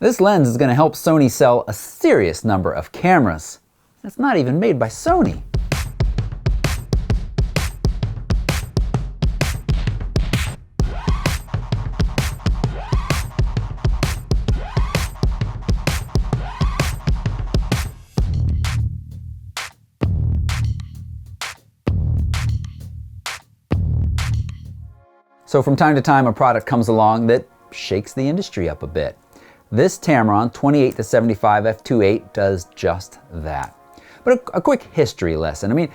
This lens is going to help Sony sell a serious number of cameras. It's not even made by Sony. So from time to time, a product comes along that shakes the industry up a bit. This Tamron 28-75 f2.8 does just that. But a quick history lesson. I mean,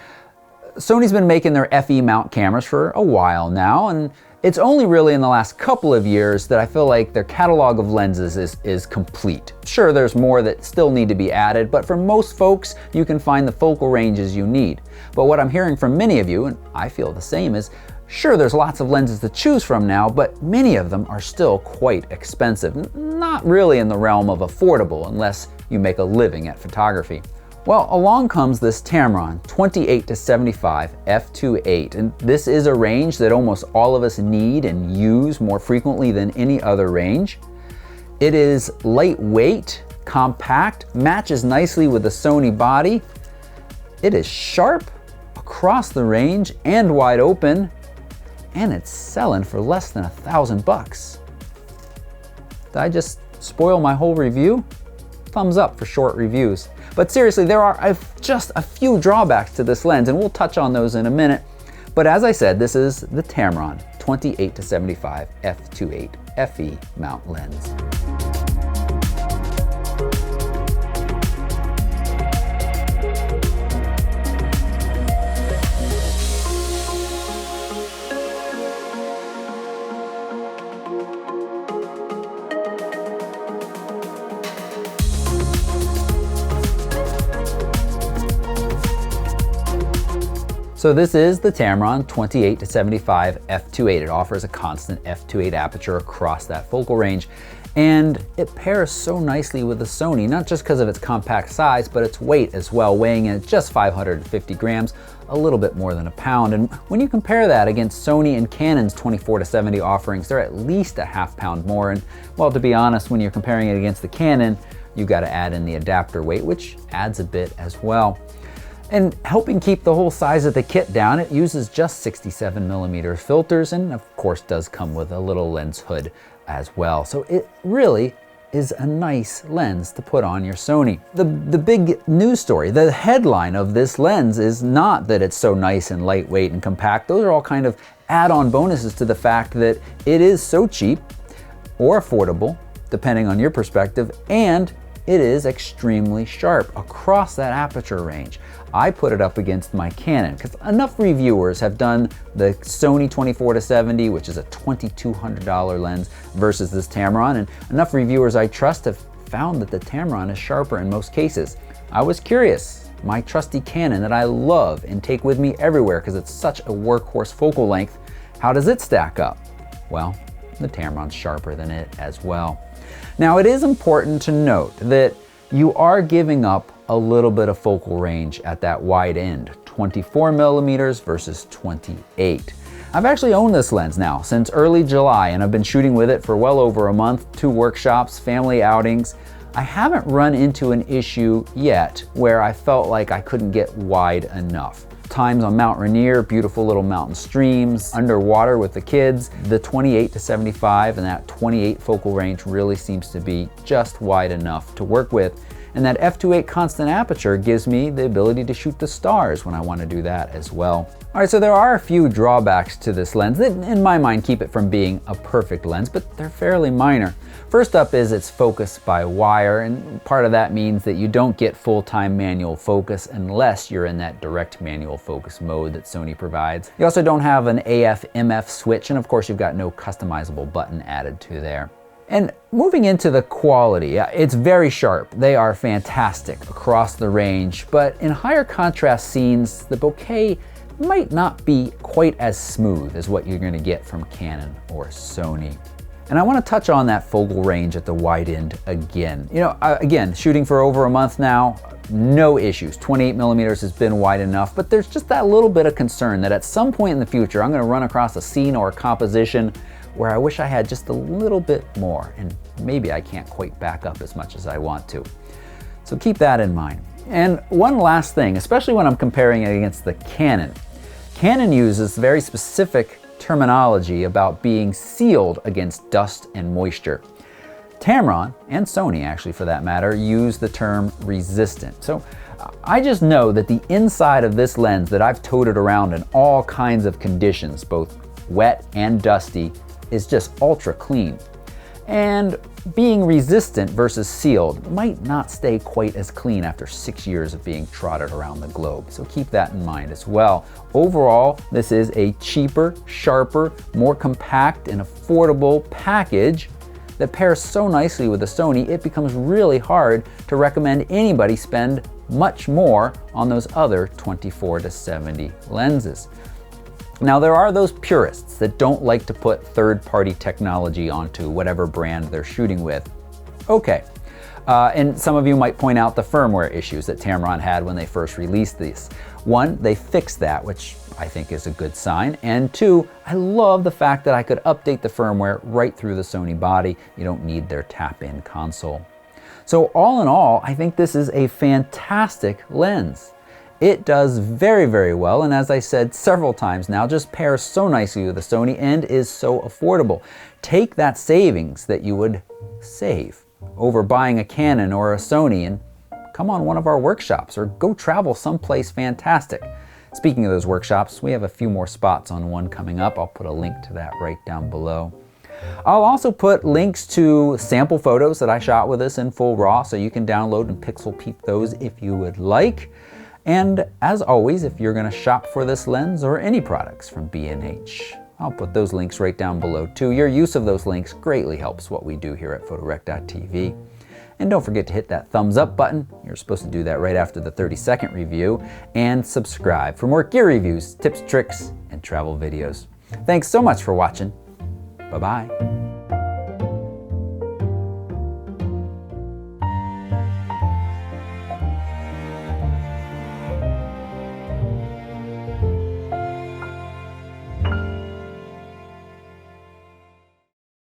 Sony's been making their FE mount cameras for a while now, and it's only really in the last couple of years that I feel like their catalog of lenses is complete. Sure, there's more that still need to be added, but for most folks, you can find the focal ranges you need. But what I'm hearing from many of you, and I feel the same, is sure, there's lots of lenses to choose from now, but many of them are still quite expensive. Not really in the realm of affordable unless you make a living at photography. Well, along comes this Tamron 28-75 f2.8, and this is a range that almost all of us need and use more frequently than any other range. It is lightweight, compact, matches nicely with the Sony body. It is sharp across the range and wide open, and it's selling for less than $1,000. Did I just spoil my whole review? Thumbs up for short reviews. But seriously, there are just a few drawbacks to this lens, and we'll touch on those in a minute. But as I said, this is the Tamron 28-75 f2.8 FE mount lens. So this is the Tamron 28-75 f2.8. It offers a constant f2.8 aperture across that focal range, and it pairs so nicely with the Sony, not just because of its compact size, but its weight as well, weighing in at just 550 grams, a little bit more than a pound. And when you compare that against Sony and Canon's 24-70 offerings, they're at least a half pound more. And well, to be honest, when you're comparing it against the Canon, you've got to add in the adapter weight, which adds a bit as well. And helping keep the whole size of the kit down, it uses just 67mm filters, and of course does come with a little lens hood as well. So it really is a nice lens to put on your Sony. The big news story, the headline of this lens is not that it's so nice and lightweight and compact. Those are all kind of add-on bonuses to the fact that it is so cheap or affordable, depending on your perspective, and it is extremely sharp across that aperture range. I put it up against my Canon because enough reviewers have done the Sony 24-70, which is a $2,200 lens, versus this Tamron, and enough reviewers I trust have found that the Tamron is sharper in most cases. I was curious. My trusty Canon that I love and take with me everywhere because it's such a workhorse focal length, how does it stack up? Well, the Tamron's sharper than it as well. Now, it is important to note that you are giving up a little bit of focal range at that wide end, 24mm versus 28. I've actually owned this lens now since early July, and I've been shooting with it for well over a month, 2 workshops, family outings. I haven't run into an issue yet where I felt like I couldn't get wide enough. Times on Mount Rainier, beautiful little mountain streams, underwater with the kids, the 28-75 and that 28 focal range really seems to be just wide enough to work with. And that f2.8 constant aperture gives me the ability to shoot the stars when I want to do that as well. All right, so there are a few drawbacks to this lens that in my mind keep it from being a perfect lens, but they're fairly minor. First up is its focus by wire, and part of that means that you don't get full-time manual focus unless you're in that direct manual focus mode that Sony provides. You also don't have an AF/MF switch, and of course you've got no customizable button added to there. And moving into the quality, it's very sharp. They are fantastic across the range, but in higher contrast scenes, the bokeh might not be quite as smooth as what you're gonna get from Canon or Sony. And I want to touch on that focal range at the wide end again. You know, again, shooting for over a month now, no issues. 28mm has been wide enough, but there's just that little bit of concern that at some point in the future, I'm going to run across a scene or a composition where I wish I had just a little bit more, and maybe I can't quite back up as much as I want to. So keep that in mind. And one last thing, especially when I'm comparing it against the Canon. Canon uses very specific terminology about being sealed against dust and moisture. Tamron, and Sony actually for that matter, use the term resistant. So I just know that the inside of this lens that I've toted around in all kinds of conditions, both wet and dusty, is just ultra clean. And being resistant versus sealed might not stay quite as clean after 6 years of being trotted around the globe. So keep that in mind as well. Overall, this is a cheaper, sharper, more compact and affordable package that pairs so nicely with the Sony, it becomes really hard to recommend anybody spend much more on those other 24-70 lenses. Now, there are those purists that don't like to put third-party technology onto whatever brand they're shooting with. Okay, and some of you might point out the firmware issues that Tamron had when they first released these. One, they fixed that, which I think is a good sign. And two, I love the fact that I could update the firmware right through the Sony body. You don't need their tap-in console. So all in all, I think this is a fantastic lens. It does very, very well, and as I said several times now, just pairs so nicely with the Sony and is so affordable. Take that savings that you would save over buying a Canon or a Sony and come on one of our workshops or go travel someplace fantastic. Speaking of those workshops, we have a few more spots on one coming up. I'll put a link to that right down below. I'll also put links to sample photos that I shot with this in full RAW, so you can download and pixel peep those if you would like. And as always, if you're going to shop for this lens or any products from B&H, I'll put those links right down below too. Your use of those links greatly helps what we do here at PhotoRec.tv. And don't forget to hit that thumbs up button. You're supposed to do that right after the 30-second review. And subscribe for more gear reviews, tips, tricks, and travel videos. Thanks so much for watching. Bye-bye.